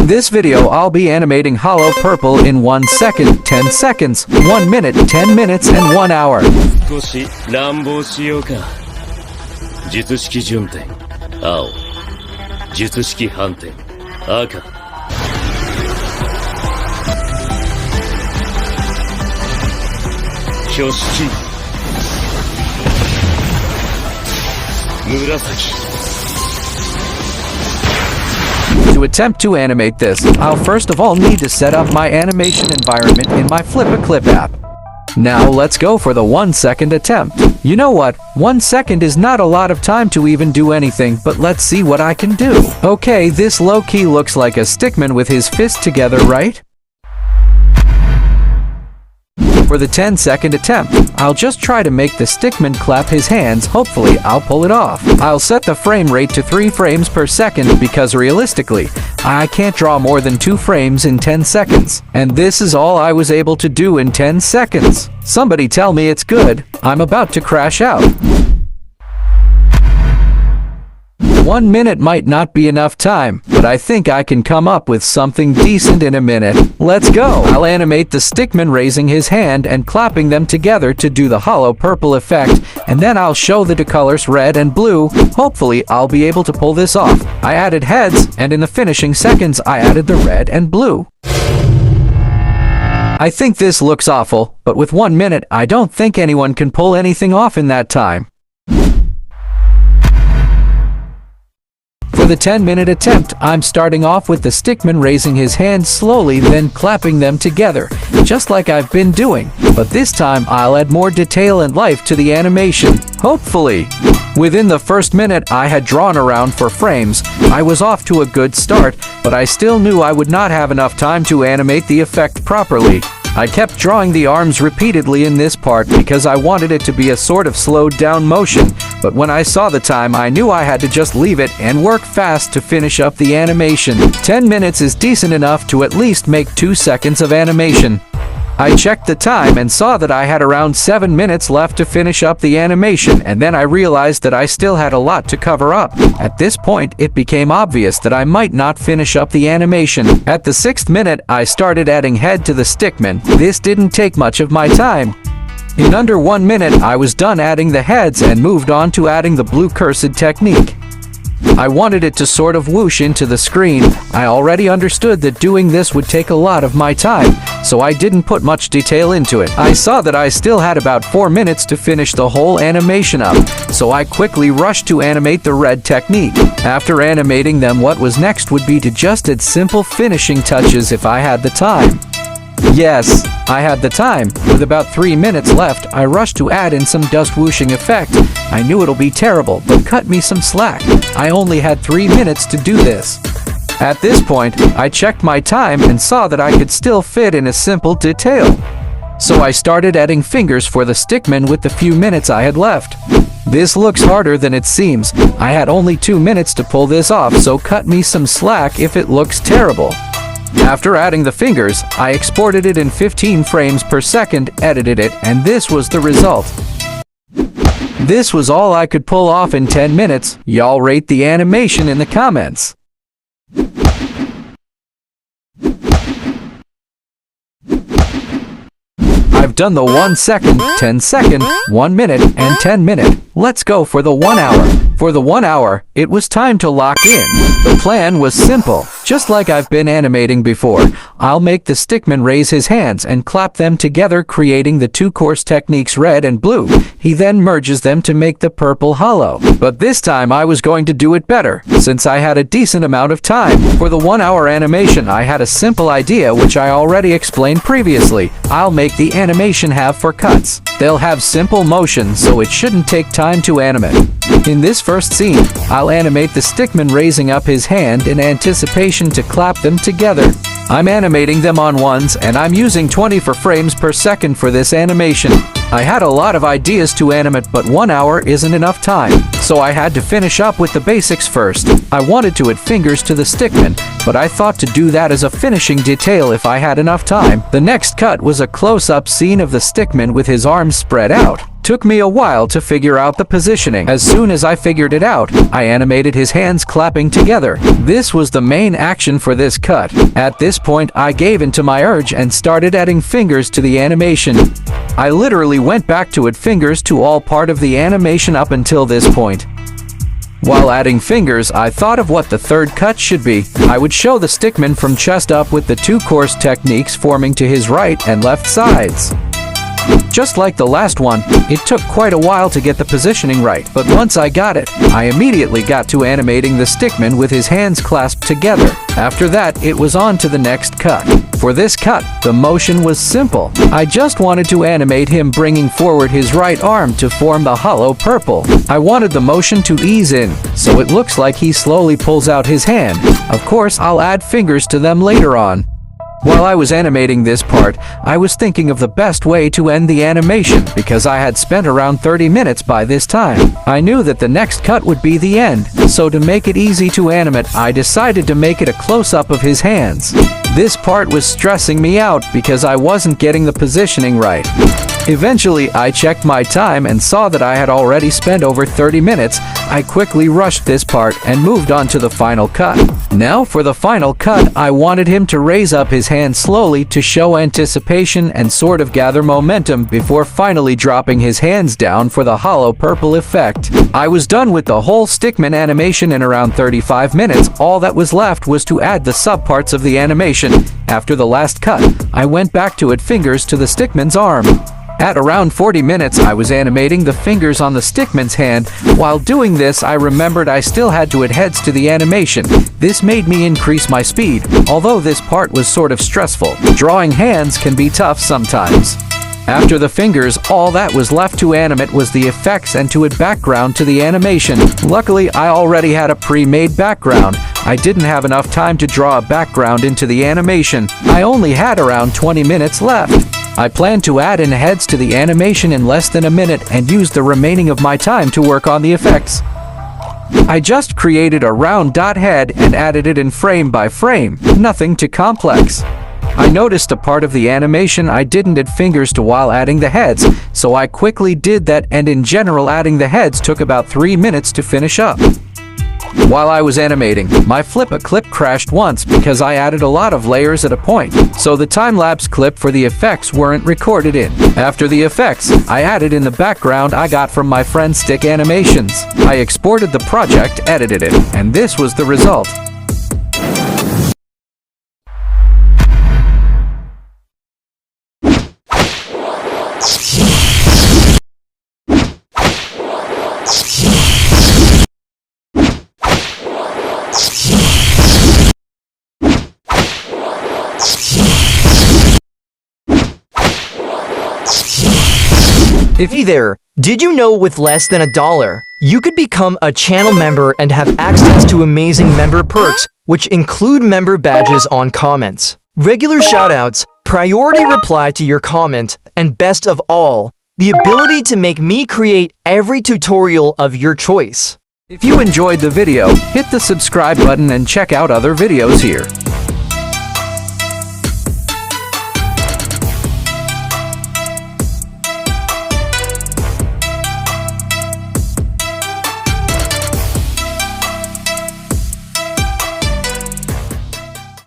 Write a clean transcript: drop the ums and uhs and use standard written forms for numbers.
In this video, I'll be animating Hollow Purple in 1 second, 10 seconds, 1 minute, 10 minutes, and 1 hour. 少し乱暴しようか。術式順転青、術式反転赤。挙式紫。 To attempt to animate this, I'll first of all need to set up my animation environment in my flipaclip app. Now let's go for the 1 second attempt. You know what? 1 second is not a lot of time to even do anything, but let's see what I can do. Okay, this low-key looks like a Stickman with his fist together, right? For the 10-second attempt, I'll just try to make the Stickman clap his hands. Hopefully, I'll pull it off. I'll set the frame rate to 3 frames per second because realistically, I can't draw more than 2 frames in 10 seconds. And this is all I was able to do in 10 seconds. Somebody tell me it's good. I'm about to crash out. 1 minute might not be enough time, but I think I can come up with something decent in a minute. Let's go! I'll animate the Stickman raising his hand and clapping them together to do the hollow purple effect, and then I'll show the colors red and blue. Hopefully, I'll be able to pull this off. I added heads, and in the finishing seconds, I added the red and blue. I think this looks awful, but with 1 minute, I don't think anyone can pull anything off in that time. For the 10-minute attempt, I'm starting off with the Stickman raising his hands slowly, then clapping them together, just like I've been doing. But this time, I'll add more detail and life to the animation, hopefully. Within the first minute, I had drawn around 4 frames. I was off to a good start, but I still knew I would not have enough time to animate the effect properly. I kept drawing the arms repeatedly in this part because I wanted it to be a sort of slowed down motion, but when I saw the time I knew I had to just leave it and work fast to finish up the animation. 10 minutes is decent enough to at least make 2 seconds of animation. I checked the time and saw that I had around 7 minutes left to finish up the animation, and then I realized that I still had a lot to cover up. At this point, it became obvious that I might not finish up the animation. At the 6th minute, I started adding head to the Stickman. This didn't take much of my time. In under 1 minute, I was done adding the heads and moved on to adding the blue cursed technique. I wanted it to sort of whoosh into the screen. I already understood that doing this would take a lot of my time, so I didn't put much detail into it. I saw that I still had about 4 minutes to finish the whole animation up, so I quickly rushed to animate the red technique. After animating them, what was next would be to just add simple finishing touches if I had the time. Yes, I had the time. With about 3 minutes left, I rushed to add in some dust whooshing effect. I knew it'll be terrible, but cut me some slack. I only had 3 minutes to do this. At this point, I checked my time and saw that I could still fit in a simple detail. So I started adding fingers for the Stickman with the few minutes I had left. This looks harder than it seems. I had only 2 minutes to pull this off, so cut me some slack if it looks terrible. After adding the fingers, I exported it in 15 frames per second, edited it, and this was the result. This was all I could pull off in 10 minutes. Y'all rate the animation in the comments. I've done the 1 second, 10 second, 1 minute, and 10 minute. Let's go for the 1 hour. For the 1 hour, it was time to lock in. The plan was simple. Just like I've been animating before, I'll make the Stickman raise his hands and clap them together, creating the 2 course techniques red and blue. He then merges them to make the purple hollow. But this time I was going to do it better, since I had a decent amount of time. For the 1 hour animation, I had a simple idea which I already explained previously. I'll make the animation have 4 cuts. They'll have simple motion, so it shouldn't take time to animate. In this first scene, I'll animate the Stickman raising up his hand in anticipation to clap them together. I'm animating them on ones, and I'm using 24 frames per second for this animation. I had a lot of ideas to animate, but 1 hour isn't enough time, so I had to finish up with the basics first. I wanted to add fingers to the Stickman, but I thought to do that as a finishing detail if I had enough time. The next cut was a close-up scene of the Stickman with his arms spread out. Took me a while to figure out the positioning. As soon as I figured it out, I animated his hands clapping together. This was the main action for this cut. At this point, I gave into my urge and started adding fingers to the animation. I literally went back to add fingers to all part of the animation up until this point. While adding fingers, I thought of what the third cut should be. I would show the stickman from chest up with the two course techniques forming to his right and left sides. Just like the last one, it took quite a while to get the positioning right, but once I got it, I immediately got to animating the stickman with his hands clasped together. After that, it was on to the next cut. For this cut, the motion was simple. I just wanted to animate him bringing forward his right arm to form the hollow purple. I wanted the motion to ease in, so it looks like he slowly pulls out his hand. Of course, I'll add fingers to them later on. While I was animating this part, I was thinking of the best way to end the animation because I had spent around 30 minutes by this time. I knew that the next cut would be the end, so to make it easy to animate, I decided to make it a close-up of his hands. This part was stressing me out because I wasn't getting the positioning right. Eventually, I checked my time and saw that I had already spent over 30 minutes. I quickly rushed this part and moved on to the final cut. Now for the final cut, I wanted him to raise up his hand slowly to show anticipation and sort of gather momentum before finally dropping his hands down for the hollow purple effect. I was done with the whole stickman animation in around 35 minutes. All that was left was to add the subparts of the animation. After the last cut, I went back to add fingers to the stickman's arm. At around 40 minutes, I was animating the fingers on the stickman's hand. While doing this, I remembered I still had to add heads to the animation. This made me increase my speed, although this part was sort of stressful. Drawing hands can be tough sometimes. After the fingers, all that was left to animate was the effects and to add background to the animation. Luckily, I already had a pre-made background. I didn't have enough time to draw a background into the animation. I only had around 20 minutes left. I planned to add in heads to the animation in less than a minute and use the remaining of my time to work on the effects. I just created a round dot head and added it in frame by frame, nothing too complex. I noticed a part of the animation I didn't add fingers to while adding the heads, so I quickly did that, and in general adding the heads took about 3 minutes to finish up. While I was animating, my flipaclip crashed once because I added a lot of layers at a point, so the time-lapse clip for the effects weren't recorded in. After the effects, I added in the background I got from my friend Stick Animations. I exported the project, edited it, and this was the result. Hey there, did you know with less than $1, you could become a channel member and have access to amazing member perks, which include member badges on comments, regular shoutouts, priority reply to your comment, and best of all, the ability to make me create every tutorial of your choice. If you enjoyed the video, hit the subscribe button and check out other videos here.